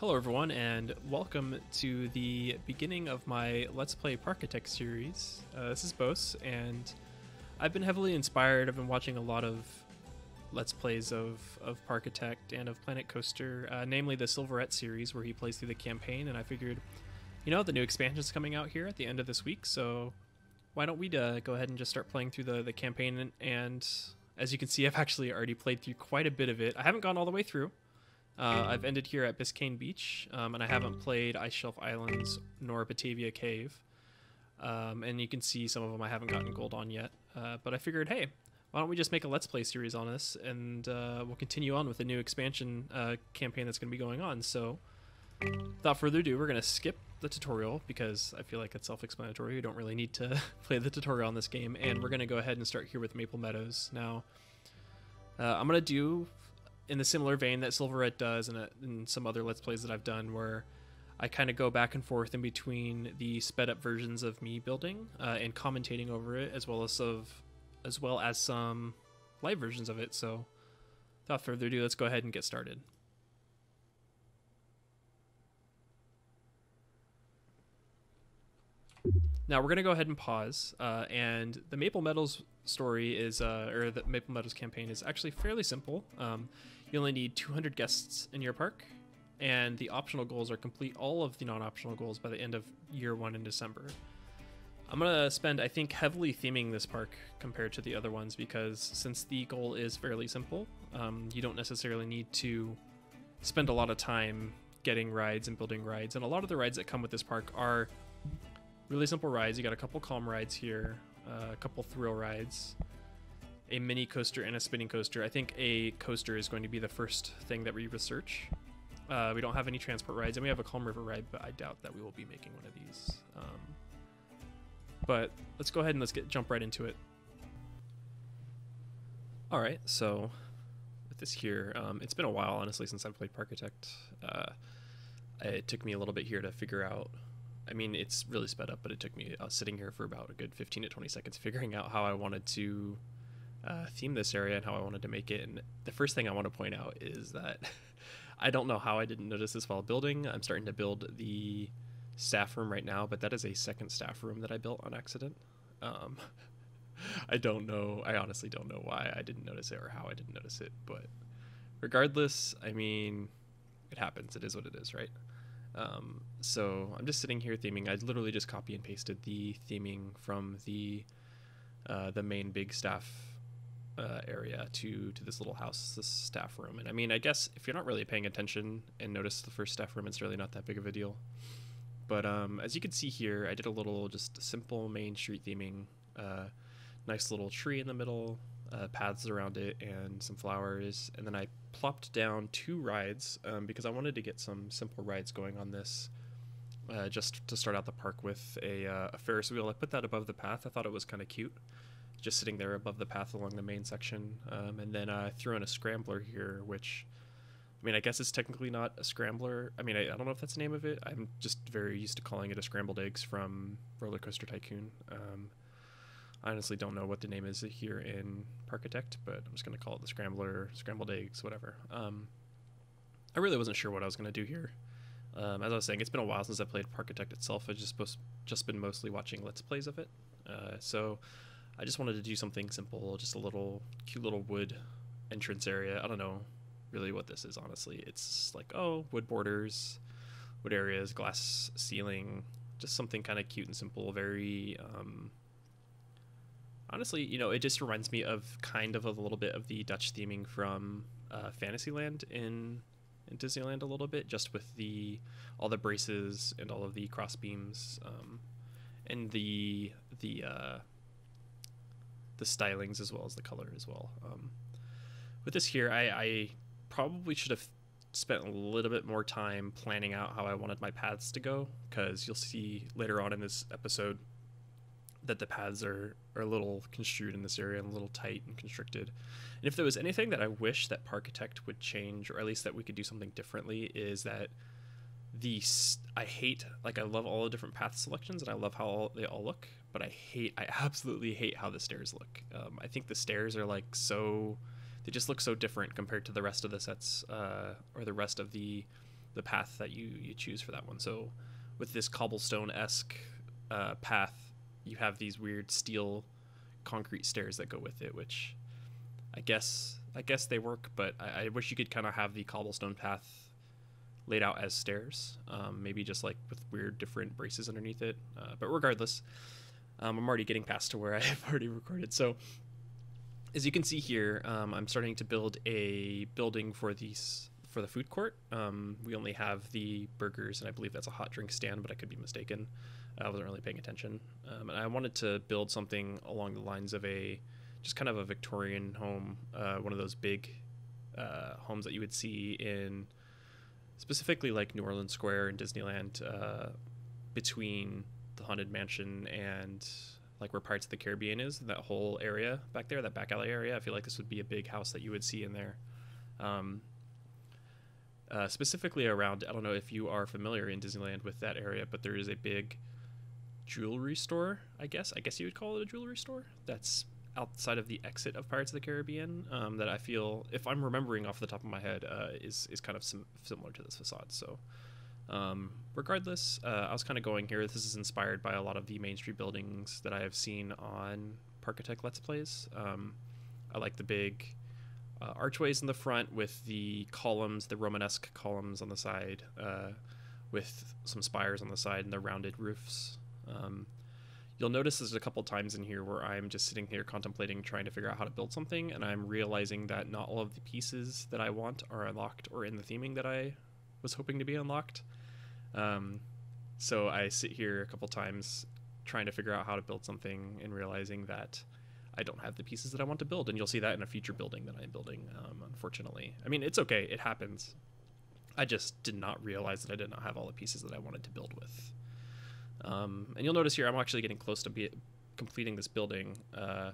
Hello everyone, and welcome to the beginning of my Let's Play Parkitect series. This is Bose, and I've been heavily inspired. I've been watching a lot of Let's Plays of Parkitect and of Planet Coaster, namely the Silverette series where he plays through the campaign, and I figured, the new expansion's coming out here at the end of this week, so why don't we go ahead and just start playing through the campaign, and as you can see, I've actually already played through quite a bit of it. I haven't gone all the way through. I've ended here at Biscayne Beach, and I haven't played Ice Shelf Islands nor Batavia Cave. And you can see some of them I haven't gotten gold on yet. But I figured, hey, why don't we just make a Let's Play series on this, and we'll continue on with the new expansion campaign that's going to be going on. So, without further ado, we're going to skip the tutorial, because I feel like it's self-explanatory. You don't really need to play the tutorial on this game. And we're going to go ahead and start here with Maple Meadows. Now, I'm going to do in the similar vein that Silverette does and some other Let's Plays that I've done, where I kind of go back and forth in between the sped up versions of me building and commentating over it, as well as some live versions of it. So without further ado, let's go ahead and get started. Now we're going to go ahead and pause, and the Maple Meadows story is, or the Maple Meadows campaign is actually fairly simple. You only need 200 guests in your park, and the optional goals are complete all of the non-optional goals by the end of year one in December. I'm going to spend, I think, heavily theming this park compared to the other ones, because since the goal is fairly simple, you don't necessarily need to spend a lot of time getting rides and building rides, and a lot of the rides that come with this park are really simple rides. You got a couple calm rides here, a couple thrill rides, a mini coaster, and a spinning coaster. I think a coaster is going to be the first thing that we research. We don't have any transport rides, and we have a Calm River ride, but I doubt that we will be making one of these. But let's go ahead and let's jump right into it. All right, so with this here, it's been a while, honestly, since I've played Parkitect. It took me a little bit here to figure out. I mean, it's really sped up, but it took me sitting here for about a good 15 to 20 seconds figuring out how I wanted to theme this area and how I wanted to make it. And the first thing I want to point out is that I don't know how I didn't notice this while building. I'm starting to build the staff room right now, but that is a second staff room that I built on accident. I don't know. I honestly don't know why I didn't notice it or how I didn't notice it, but regardless, I mean, it happens. It is what it is, right? So I'm just sitting here theming. I literally just copy and pasted the theming from the main big staff area to this little house, this staff room. And I mean, I guess if you're not really paying attention and notice the first staff room, it's really not that big of a deal. But as you can see here, I did a little just simple main street theming, nice little tree in the middle, paths around it, and some flowers. And then I plopped down 2 rides because I wanted to get some simple rides going on this, just to start out the park with a Ferris wheel. I put that above the path. I thought it was kind of cute, just sitting there above the path along the main section. And then I threw in a scrambler here, which, I mean, I guess it's technically not a scrambler. I mean, I don't know if that's the name of it. I'm just very used to calling it a scrambled eggs from Roller Coaster Tycoon. I honestly don't know what the name is here in Parkitect, but I'm just going to call it the Scrambler, Scrambled Eggs, whatever. I really wasn't sure what I was going to do here. As I was saying, it's been a while since I played Parkitect itself. I've just been mostly watching Let's Plays of it. So I just wanted to do something simple, just a little cute little wood entrance area. I don't know really what this is, honestly. It's like, oh, wood borders, wood areas, glass ceiling, just something kind of cute and simple, very... honestly, it just reminds me of kind of a little bit of the Dutch theming from Fantasyland in Disneyland a little bit, just with all the braces and all of the cross beams, and the stylings as well as the color as well. With this here, I probably should have spent a little bit more time planning out how I wanted my paths to go, because you'll see later on in this episode that the paths are a little construed in this area and a little tight and constricted. And if there was anything that I wish that Parkitect would change, or at least that we could do something differently, is that I love all the different path selections and I love how they all look, but I absolutely hate how the stairs look. I think the stairs are they just look so different compared to the rest of the sets, or the rest of the the path that you choose for that one. So with this cobblestone-esque path, you have these weird steel concrete stairs that go with it, which I guess they work, but I wish you could kind of have the cobblestone path laid out as stairs, maybe just like with weird different braces underneath it. But regardless, I'm already getting past to where I've already recorded. So as you can see here, I'm starting to build a building for the food court. We only have the burgers, and I believe that's a hot drink stand, but I could be mistaken. I wasn't really paying attention. And I wanted to build something along the lines of just kind of a Victorian home, one of those big homes that you would see in specifically like New Orleans Square and Disneyland, between the Haunted Mansion and like where Pirates of the Caribbean is, that whole area back there, that back alley area. I feel like this would be a big house that you would see in there. Specifically around, I don't know if you are familiar in Disneyland with that area, but there is a big jewelry store, I guess you would call it a jewelry store, that's outside of the exit of Pirates of the Caribbean, that I feel, if I'm remembering off the top of my head, is kind of similar to this facade. So regardless, I was kind of going here. This is inspired by a lot of the Main Street buildings that I have seen on Parkitect Let's Plays. I like the big archways in the front with the columns, the Romanesque columns on the side, with some spires on the side and the rounded roofs. You'll notice there's a couple times in here where I'm just sitting here contemplating, trying to figure out how to build something, and I'm realizing that not all of the pieces that I want are unlocked or in the theming that I was hoping to be unlocked. So I sit here a couple times trying to figure out how to build something and realizing that I don't have the pieces that I want to build, and you'll see that in a future building that I'm building, unfortunately. I mean, it's okay, it happens. I just did not realize that I did not have all the pieces that I wanted to build with. And you'll notice here I'm actually getting close to completing this building, and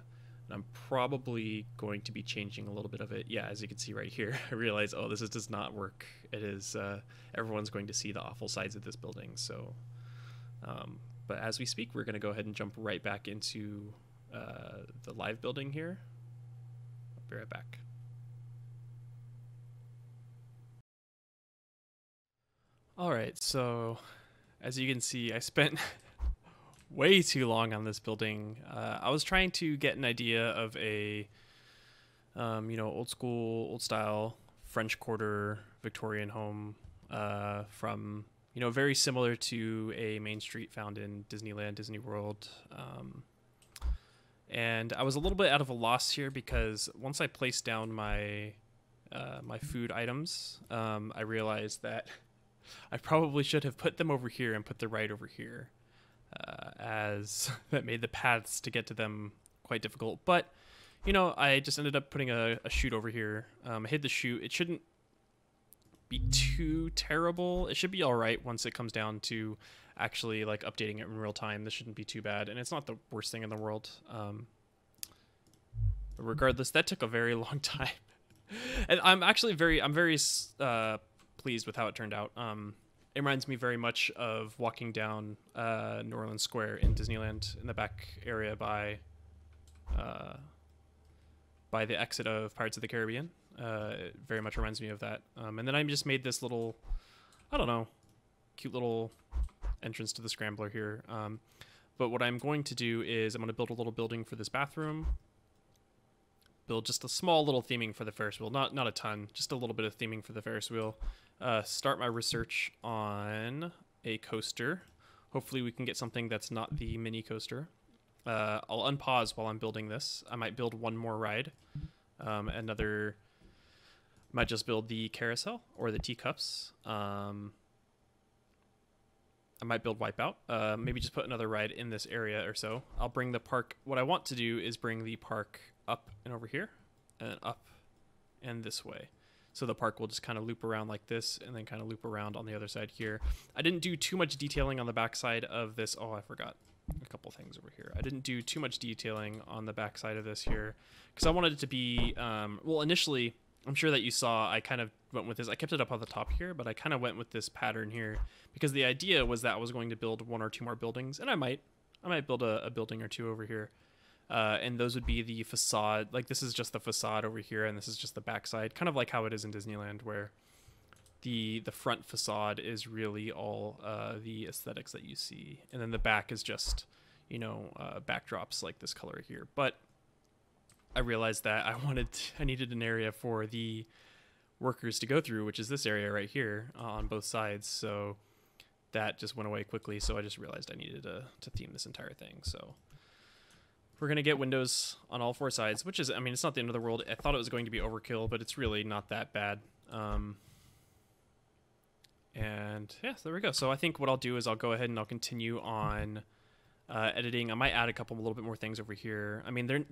I'm probably going to be changing a little bit of it. Yeah, as you can see right here, I realize, oh, this does not work. It is, everyone's going to see the awful sides of this building. So, but as we speak, we're going to go ahead and jump right back into the live building here. I'll be right back. All right, so as you can see, I spent way too long on this building. I was trying to get an idea of a, old school, old style French Quarter Victorian home, from, very similar to a Main Street found in Disneyland, Disney World. And I was a little bit out of a loss here because once I placed down my my food items, I realized that I probably should have put them over here and put the ride over here, as that made the paths to get to them quite difficult. But, I just ended up putting a chute over here. I hid the chute. It shouldn't be too terrible. It should be all right once it comes down to actually like updating it in real time. This shouldn't be too bad, and it's not the worst thing in the world. But regardless, that took a very long time, and I'm very pleased with how it turned out. It reminds me very much of walking down New Orleans Square in Disneyland in the back area by the exit of Pirates of the Caribbean. It very much reminds me of that. And then I just made this little, I don't know, cute little entrance to the scrambler here. But what I'm going to do is I'm going to build a little building for this bathroom. Build just a small little theming for the Ferris wheel. Not a ton, just a little bit of theming for the Ferris wheel. Start my research on a coaster. Hopefully we can get something that's not the mini coaster. I'll unpause while I'm building this. I might build one more ride. Might just build the carousel or the teacups. I might build Wipeout. Maybe just put another ride in this area or so. I'll bring the park. What I want to do is bring the park up and over here, and then up and this way. So the park will just kind of loop around like this, and then kind of loop around on the other side here. I didn't do too much detailing on the backside of this. Oh, I forgot a couple things over here. I didn't do too much detailing on the backside of this here because I wanted it to be, well, initially, I'm sure that you saw I kind of went with this. I kept it up on the top here, but I kind of went with this pattern here because the idea was that I was going to build one or two more buildings, and I might build a building or two over here. And those would be the facade. Like this is just the facade over here, and this is just the backside, kind of like how it is in Disneyland, where the front facade is really all the aesthetics that you see, and then the back is just, you know, backdrops like this color here. But I realized that I needed an area for the workers to go through, which is this area right here on both sides. So that just went away quickly. So I just realized I needed to theme this entire thing. So we're gonna get windows on all four sides, which is, I mean, it's not the end of the world. I thought it was going to be overkill, but it's really not that bad. And yeah, so there we go. So I think what I'll do is I'll go ahead and I'll continue on editing. I might add a little bit more things over here. I mean,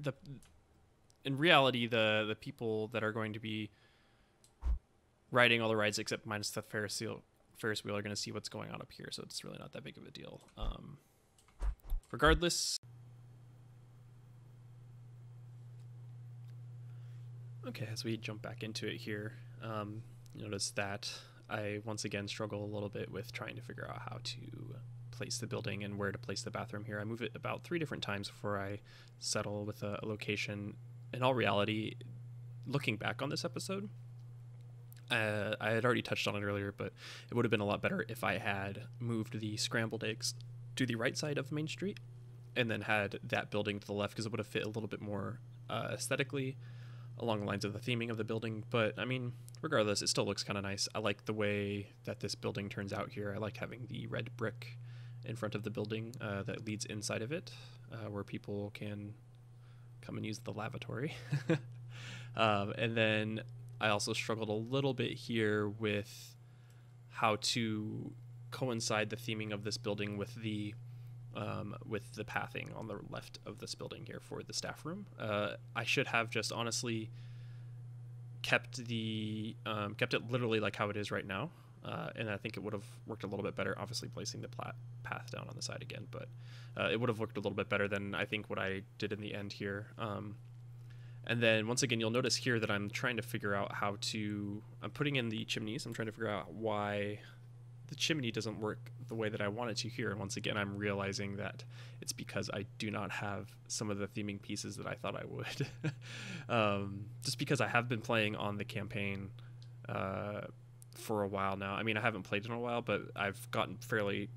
in reality, the people that are going to be riding all the rides except minus the Ferris wheel are going to see what's going on up here, so it's really not that big of a deal. Regardless. Okay, as we jump back into it here, notice that I once again struggle a little bit with trying to figure out how to place the building and where to place the bathroom here. I move it about 3 different times before I settle with a location. In all reality, looking back on this episode, I had already touched on it earlier, but it would have been a lot better if I had moved the scrambled eggs to the right side of Main Street and then had that building to the left, because it would have fit a little bit more aesthetically along the lines of the theming of the building. But I mean, regardless, it still looks kind of nice. I like the way that this building turns out here. I like having the red brick in front of the building that leads inside of it, where people can come and use the lavatory. And then I also struggled a little bit here with how to coincide the theming of this building with the pathing on the left of this building here for the staff room. I should have just honestly kept it literally like how it is right now, and I think it would have worked a little bit better. Obviously, placing the path down on the side again, but it would have worked a little bit better than I think what I did in the end here. And then once again, you'll notice here that I'm trying to figure out I'm putting in the chimneys. I'm trying to figure out why the chimney doesn't work the way that I want it to here. And once again, I'm realizing that it's because I do not have some of the theming pieces that I thought I would. Just because I have been playing on the campaign for a while now. I mean, I haven't played in a while, but I've gotten fairly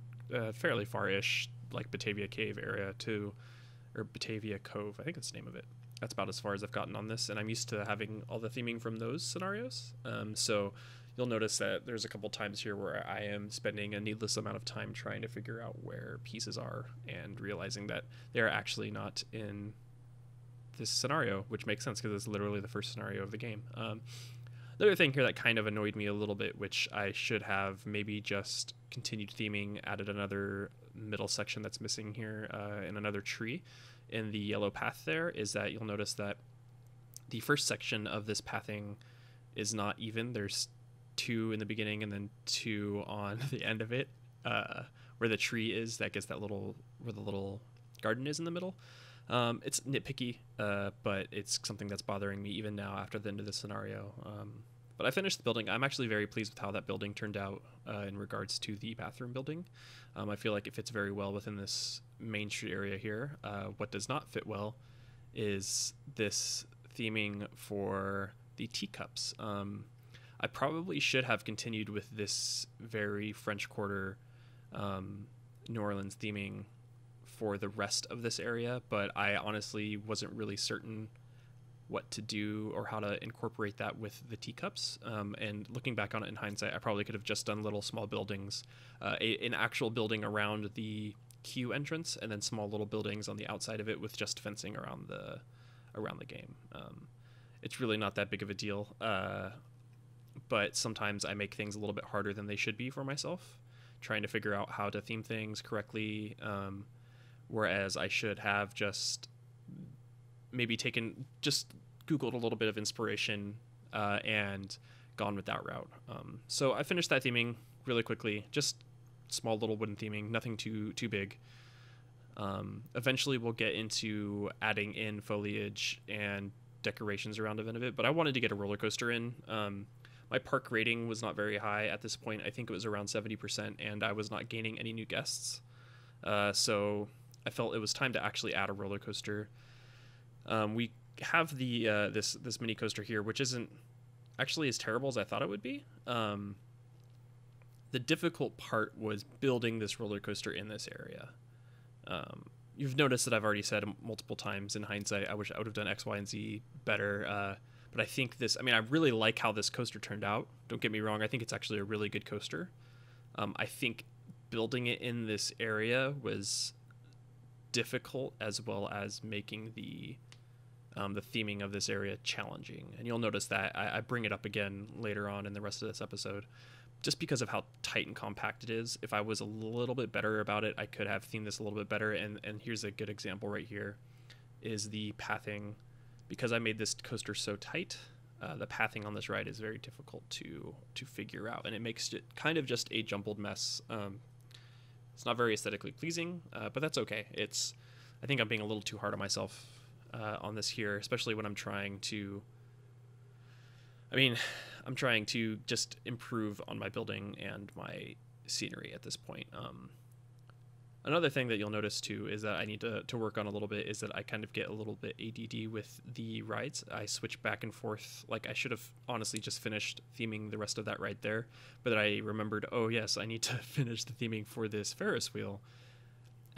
far-ish, like Batavia Cave area or Batavia Cove, I think that's the name of it. That's about as far as I've gotten on this, and I'm used to having all the theming from those scenarios. So you'll notice that there's a couple times here where I am spending a needless amount of time trying to figure out where pieces are and realizing that they're actually not in this scenario, which makes sense because it's literally the first scenario of the game. The other thing here that kind of annoyed me a little bit, which I should have maybe just continued theming, added another middle section that's missing here in another tree in the yellow path there, is that you'll notice that the first section of this pathing is not even. There's 2 in the beginning and then 2 on the end of it, where the tree is that gets where the little garden is in the middle. It's nitpicky, but it's something that's bothering me even now after the end of the scenario. But I finished the building. I'm actually very pleased with how that building turned out in regards to the bathroom building. I feel like it fits very well within this Main Street area here. What does not fit well is this theming for the teacups. I probably should have continued with this very French Quarter New Orleans theming for the rest of this area, but I honestly wasn't really certain what to do or how to incorporate that with the teacups. And looking back on it in hindsight, I probably could have just done little small buildings, an actual building around the queue entrance, and then small little buildings on the outside of it with just fencing around the game. It's really not that big of a deal, but sometimes I make things a little bit harder than they should be for myself, trying to figure out how to theme things correctly, whereas I should have just maybe Googled a little bit of inspiration and gone with that route. So I finished that theming really quickly, just small little wooden theming, nothing too big. Eventually we'll get into adding in foliage and decorations around the end of it, but I wanted to get a roller coaster in. My park rating was not very high at this point. I think it was around 70%, and I was not gaining any new guests. So I felt it was time to actually add a roller coaster. We have the this mini coaster here, which isn't actually as terrible as I thought it would be. The difficult part was building this roller coaster in this area. You've noticed that I've already said multiple times in hindsight, I wish I would have done X, Y, and Z better. But I think this, I mean, I really like how this coaster turned out. Don't get me wrong. I think it's actually a really good coaster. I think building it in this area was difficult, as well as making the theming of this area challenging. And you'll notice that I bring it up again later on in the rest of this episode, just because of how tight and compact it is. If I was a little bit better about it, I could have themed this a little bit better. And here's a good example right here, is the pathing. Because I made this coaster so tight, the pathing on this ride is very difficult to figure out, and it makes it kind of just a jumbled mess. It's not very aesthetically pleasing, but that's okay. I think I'm being a little too hard on myself on this here, especially when I'm trying to just improve on my building and my scenery at this point. Another thing that you'll notice too is that I need to work on a little bit is that I kind of get a little bit ADD with the rides. I switch back and forth. Like, I should have honestly just finished theming the rest of that ride there, but I remembered, oh yes, I need to finish the theming for this Ferris wheel,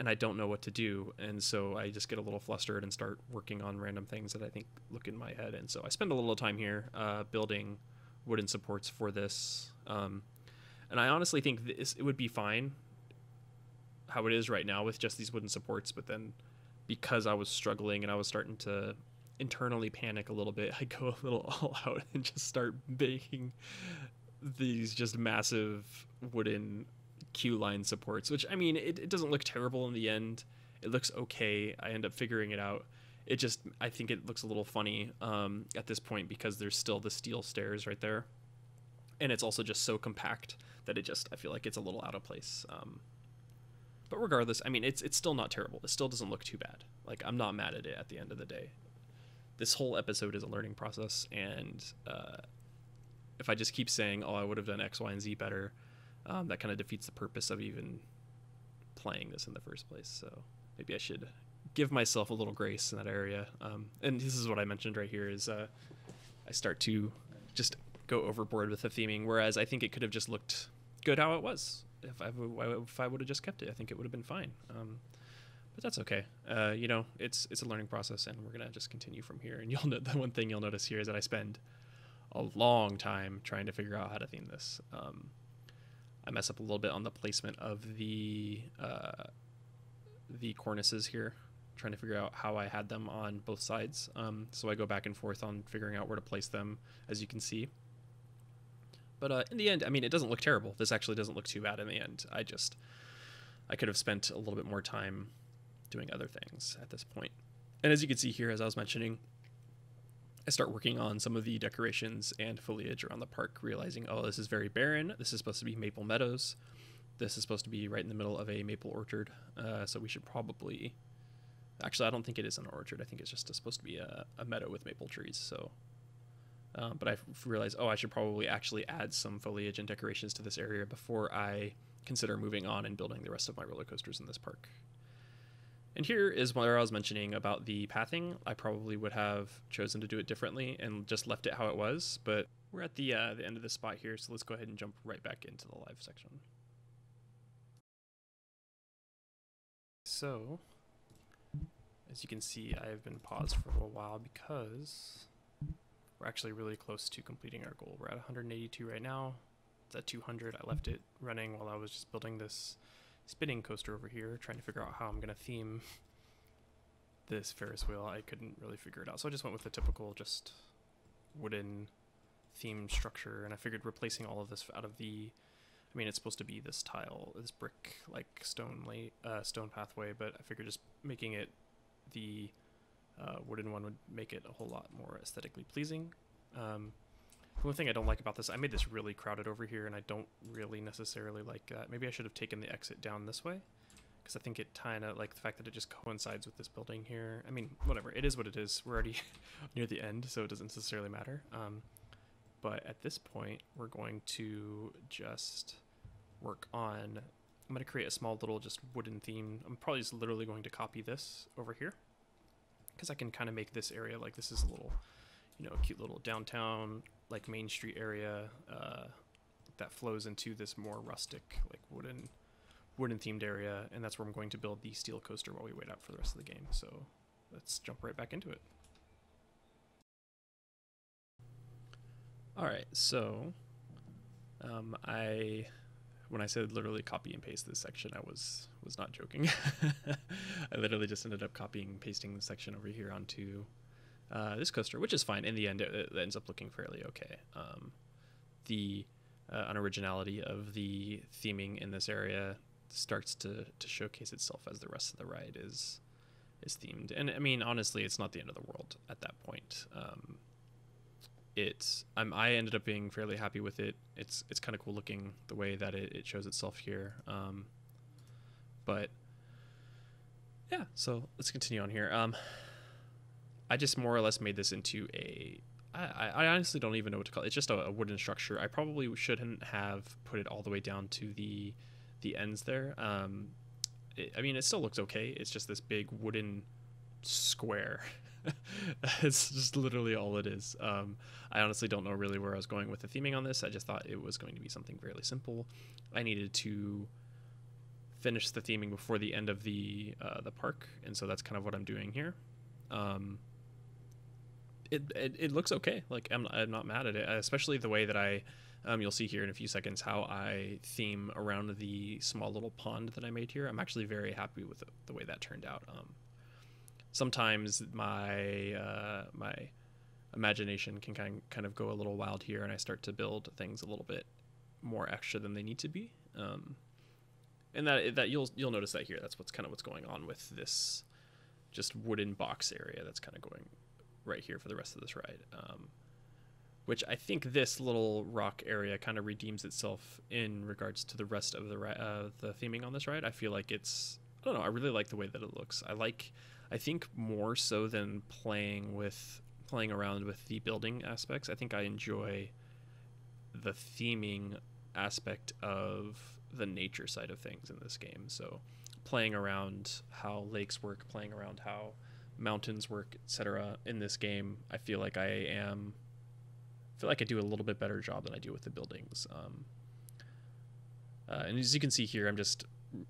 and I don't know what to do. And so I just get a little flustered and start working on random things that I think look in my head. And so I spend a little time here building wooden supports for this. And I honestly think it would be fine how it is right now with just these wooden supports, but then because I was struggling and I was starting to internally panic a little bit, I go a little all out and just start making these just massive wooden queue line supports, which, I mean, it doesn't look terrible in the end. It looks okay. I end up figuring it out. I think it looks a little funny at this point, because there's still the steel stairs right there, and it's also just so compact that I feel like it's a little out of place. But regardless, I mean, it's still not terrible. It still doesn't look too bad. Like, I'm not mad at it at the end of the day. This whole episode is a learning process, and if I just keep saying, oh, I would have done X, Y, and Z better, that kind of defeats the purpose of even playing this in the first place. So maybe I should give myself a little grace in that area. And this is what I mentioned right here is I start to just go overboard with the theming, whereas I think it could have just looked good how it was. If I would have just kept it, I think it would have been fine. But that's okay. It's a learning process, and we're gonna just continue from here. And the one thing you'll notice here is that I spend a long time trying to figure out how to theme this. I mess up a little bit on the placement of the cornices here, trying to figure out how I had them on both sides. So I go back and forth on figuring out where to place them, as you can see. But in the end, I mean, it doesn't look terrible. This actually doesn't look too bad in the end. I could have spent a little bit more time doing other things at this point. And as you can see here, as I was mentioning, I start working on some of the decorations and foliage around the park, realizing, oh, this is very barren. This is supposed to be maple meadows. This is supposed to be right in the middle of a maple orchard. So we should probably... Actually, I don't think it is an orchard. I think it's just supposed to be a meadow with maple trees. So... but I realized, I should probably actually add some foliage and decorations to this area before I consider moving on and building the rest of my roller coasters in this park. And here is where I was mentioning about the pathing. I probably would have chosen to do it differently and just left it how it was, but we're at the end of this spot here, so let's go ahead and jump right back into the live section. So, as you can see, I have been paused for a little while because we're actually really close to completing our goal. We're at 182 right now. It's at 200. I left it running while I was just building this spinning coaster over here, trying to figure out how I'm going to theme this Ferris wheel. I couldn't really figure it out, so I just went with the typical just wooden theme structure, and I figured replacing all of this out of it's supposed to be this tile, this brick like stone pathway, but I figured just making it the wooden one would make it a whole lot more aesthetically pleasing. The one thing I don't like about this, I made this really crowded over here, and I don't really necessarily like that. Maybe I should have taken the exit down this way, because I think it kind of, like the fact that it just coincides with this building here. I mean, whatever, it is what it is. We're already near the end, so it doesn't necessarily matter. But at this point, we're going to just work on, I'm going to create a small little just wooden theme. I'm probably just literally going to copy this over here, because I can kind of make this area, like this is a little, cute little downtown, like Main Street area that flows into this more rustic, like wooden themed area, and that's where I'm going to build the steel coaster while we wait out for the rest of the game. So let's jump right back into it. All right, so when I said literally copy and paste this section, I was not joking. I literally just ended up copying and pasting the section over here onto this coaster, which is fine. In the end, it ends up looking fairly okay. The unoriginality of the theming in this area starts to showcase itself as the rest of the ride is themed. And I mean, honestly, it's not the end of the world at that point. I ended up being fairly happy with it. It's kind of cool looking the way that it shows itself here. But yeah, so let's continue on here. I just more or less made this into I honestly don't even know what to call it. It's just a wooden structure. I probably shouldn't have put it all the way down to the ends there. I mean, it still looks okay. It's just this big wooden square. It's just literally all it is. I honestly don't know really where I was going with the theming on this. I just thought it was going to be something fairly simple. I needed to finish the theming before the end of the park, and so that's kind of what I'm doing here. It looks okay. Like I'm not mad at it, especially the way that you'll see here in a few seconds how I theme around the small little pond that I made here. I'm actually very happy with the way that turned out. Sometimes my imagination can kind of go a little wild here, and I start to build things a little bit more extra than they need to be. And that you'll notice that here. That's what's going on with this just wooden box area that's kind of going right here for the rest of this ride. Which I think this little rock area kind of redeems itself in regards to the rest of the theming on this ride. I feel like I don't know, I really like the way that it looks. I think more so than playing around with the building aspects, I think I enjoy the theming aspect of the nature side of things in this game. So playing around how lakes work, playing around how mountains work, etc. in this game, I feel like I do a little bit better job than I do with the buildings. And as you can see here, I'm just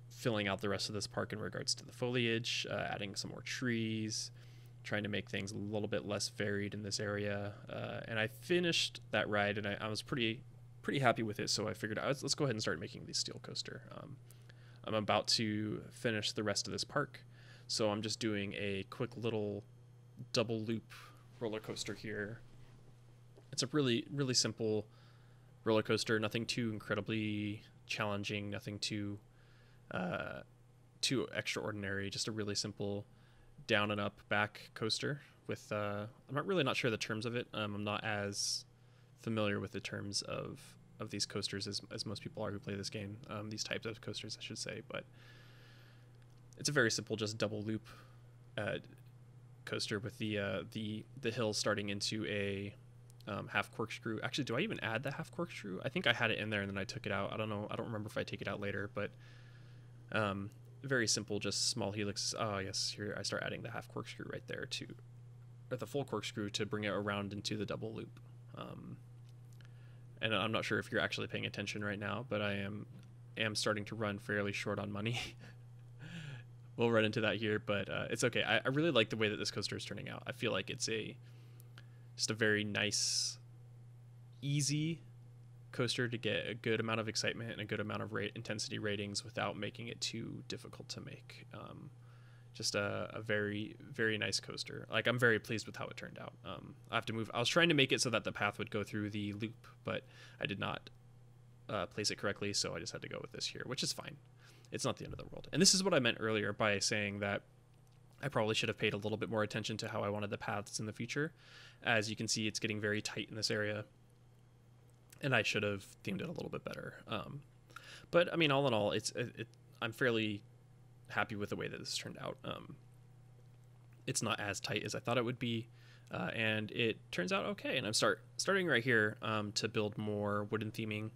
filling out the rest of this park in regards to the foliage, adding some more trees, trying to make things a little bit less varied in this area. And I finished that ride, and I was pretty happy with it, so I figured let's go ahead and start making the steel coaster. I'm about to finish the rest of this park, so I'm just doing a quick little double loop roller coaster here. It's a really, really simple roller coaster, nothing too incredibly challenging, nothing too extraordinary, just a really simple down and up back coaster with I'm not sure the terms of it. I'm not as familiar with the terms of these coasters as most people are who play this game, these types of coasters I should say, but it's a very simple just double loop coaster with the hill starting into a half corkscrew. Actually, do I even add the half corkscrew? I think I had it in there and then I took it out. I don't know. I don't remember if I take it out later, but very simple, just small helix. Oh yes, here I start adding the half corkscrew right there or the full corkscrew to bring it around into the double loop. And I'm not sure if you're actually paying attention right now, but I am starting to run fairly short on money. We'll run into that here, but it's okay. I really like the way that this coaster is turning out. I feel like it's just a very nice, easy coaster to get a good amount of excitement and a good amount of intensity ratings without making it too difficult to make. Just a very, very nice coaster. Like, I'm very pleased with how it turned out. I have to move. I was trying to make it so that the path would go through the loop, but I did not place it correctly, so I just had to go with this here, which is fine. It's not the end of the world. And this is what I meant earlier by saying that I probably should have paid a little bit more attention to how I wanted the paths in the future. As you can see, it's getting very tight in this area, and I should have themed it a little bit better. But I mean, all in all, I'm fairly happy with the way that this turned out. It's not as tight as I thought it would be, and it turns out okay. And I'm starting right here to build more wooden theming.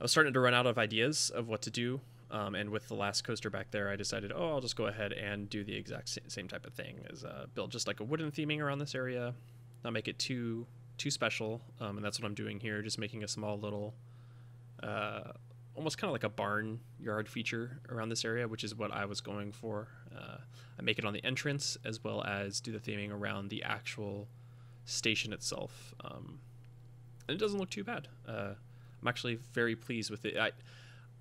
I was starting to run out of ideas of what to do, and with the last coaster back there, I decided, I'll just go ahead and do the exact same type of thing as build just like a wooden theming around this area, not make it too too special, and that's what I'm doing here, just making a small little, almost kind of like a barnyard feature around this area, which is what I was going for. I make it on the entrance as well as do the theming around the actual station itself, and it doesn't look too bad. I'm actually very pleased with it.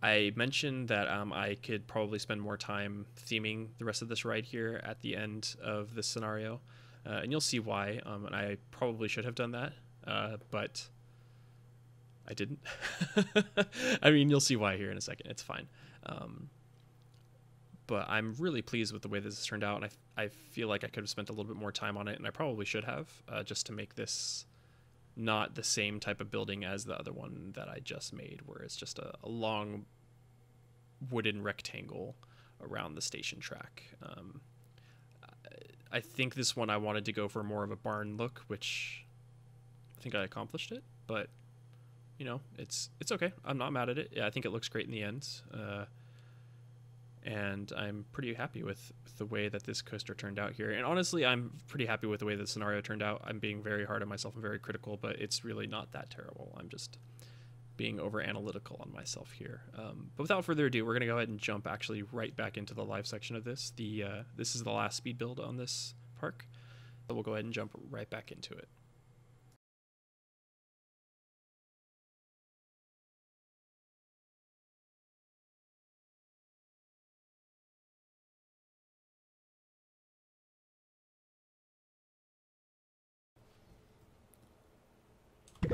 I mentioned that I could probably spend more time theming the rest of this ride here at the end of this scenario, and you'll see why, and I probably should have done that, but I didn't. I mean, you'll see why here in a second. It's fine. But I'm really pleased with the way this has turned out, and I feel like I could have spent a little bit more time on it, and I probably should have, just to make this not the same type of building as the other one that I just made, where it's just a long wooden rectangle around the station track. I think this one I wanted to go for more of a barn look, which I think I accomplished it, but you know, it's okay. I'm not mad at it. Yeah, I think it looks great in the end. And I'm pretty happy with the way that this coaster turned out here. And honestly, I'm pretty happy with the way the scenario turned out. I'm being very hard on myself and very critical, but it's really not that terrible. I'm just being over analytical on myself here. But without further ado, we're going to go ahead and jump actually right back into the live section of this. This is the last speed build on this park. So we'll go ahead and jump right back into it.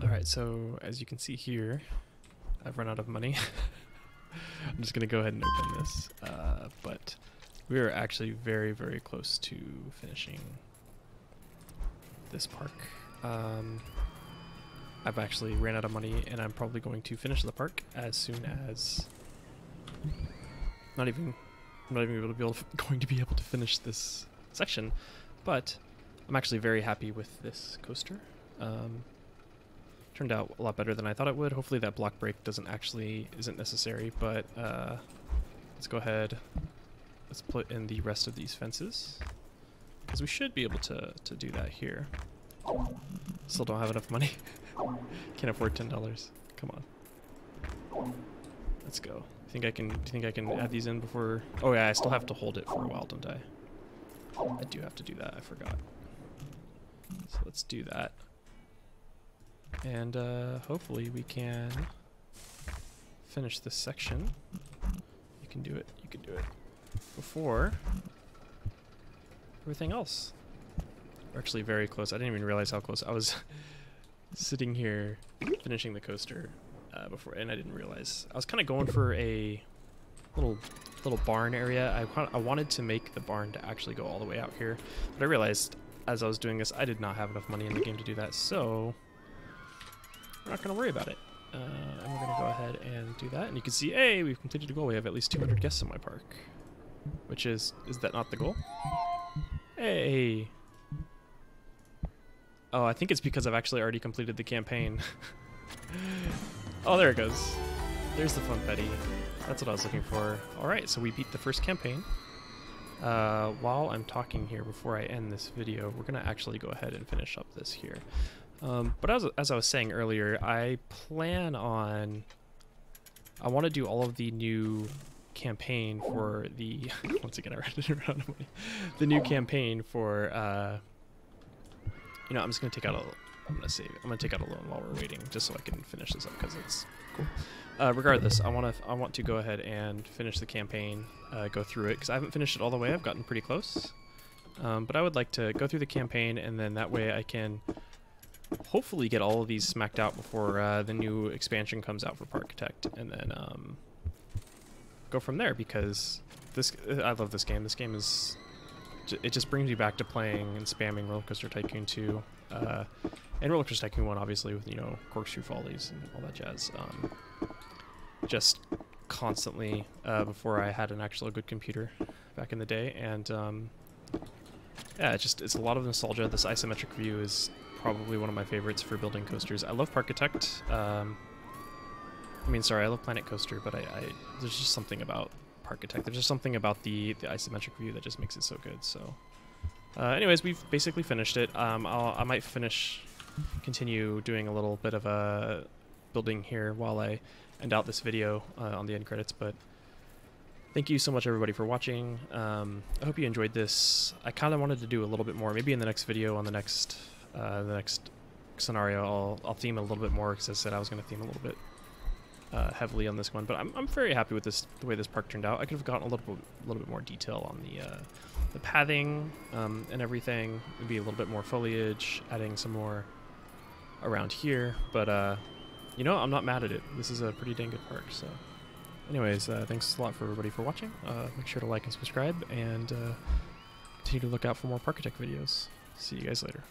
Alright, so as you can see here, I've run out of money. I'm just going to go ahead and open this, but we are actually very, very close to finishing this park. I've actually ran out of money, and I'm probably going to finish the park as soon as... I'm not even going to be able to finish this section, but I'm actually very happy with this coaster. Turned out a lot better than I thought it would. Hopefully that block break isn't necessary, but let's go ahead. Let's put in the rest of these fences, because we should be able to do that here. Still don't have enough money. Can't afford $10. Come on. Let's go. Do you think I can add these in before? Oh yeah, I still have to hold it for a while, don't I? I do have to do that. I forgot. So let's do that. And hopefully we can finish this section. You can do it. You can do it before everything else. We're actually very close. I didn't even realize how close I was sitting here finishing the coaster before, and I didn't realize. I was kind of going for a little barn area. I wanted to make the barn to actually go all the way out here, but I realized as I was doing this, I did not have enough money in the game to do that, so we're not going to worry about it. And we're going to go ahead and do that. And you can see, hey, we've completed a goal. We have at least 200 guests in my park. Which is that not the goal? Hey! Oh, I think it's because I've actually already completed the campaign. Oh, there it goes. There's the Funfetti. That's what I was looking for. Alright, so we beat the first campaign. While I'm talking here, before I end this video, we're going to actually go ahead and finish up this here. But as I was saying earlier, I want to do all of the new campaign for the once again I ran out of money. The new campaign for you know, I'm just gonna take out I'm gonna take out a loan while we're waiting, just so I can finish this up because it's cool. Regardless, I want to go ahead and finish the campaign, go through it because I haven't finished it all the way. I've gotten pretty close, but I would like to go through the campaign, and then that way I can hopefully get all of these smacked out before the new expansion comes out for Parkitect, and then go from there, because I love this game. This game it just brings me back to playing and spamming Roller Coaster Tycoon 2, and Roller Coaster Tycoon 1, obviously, with, you know, corkscrew follies and all that jazz. Just constantly before I had an actual good computer back in the day, and yeah, it's a lot of nostalgia. This isometric view is probably one of my favorites for building coasters. I love Parkitect. I love Planet Coaster, but there's just something about Parkitect. There's just something about the isometric view that just makes it so good. So, anyways, we've basically finished it. I might finish continue doing a little bit of a building here while I end out this video on the end credits, but thank you so much everybody for watching. I hope you enjoyed this. I kind of wanted to do a little bit more, maybe in the next video on the next scenario I'll theme a little bit more, because I said I was going to theme a little bit heavily on this one, but I'm very happy with this, the way this park turned out. I could have gotten a little bit more detail on the pathing and everything, maybe a little bit more foliage, adding some more around here, but you know, I'm not mad at it. This is a pretty dang good park. So anyways, thanks a lot for everybody for watching. Make sure to like and subscribe, and continue to look out for more Parkitect videos. See you guys later.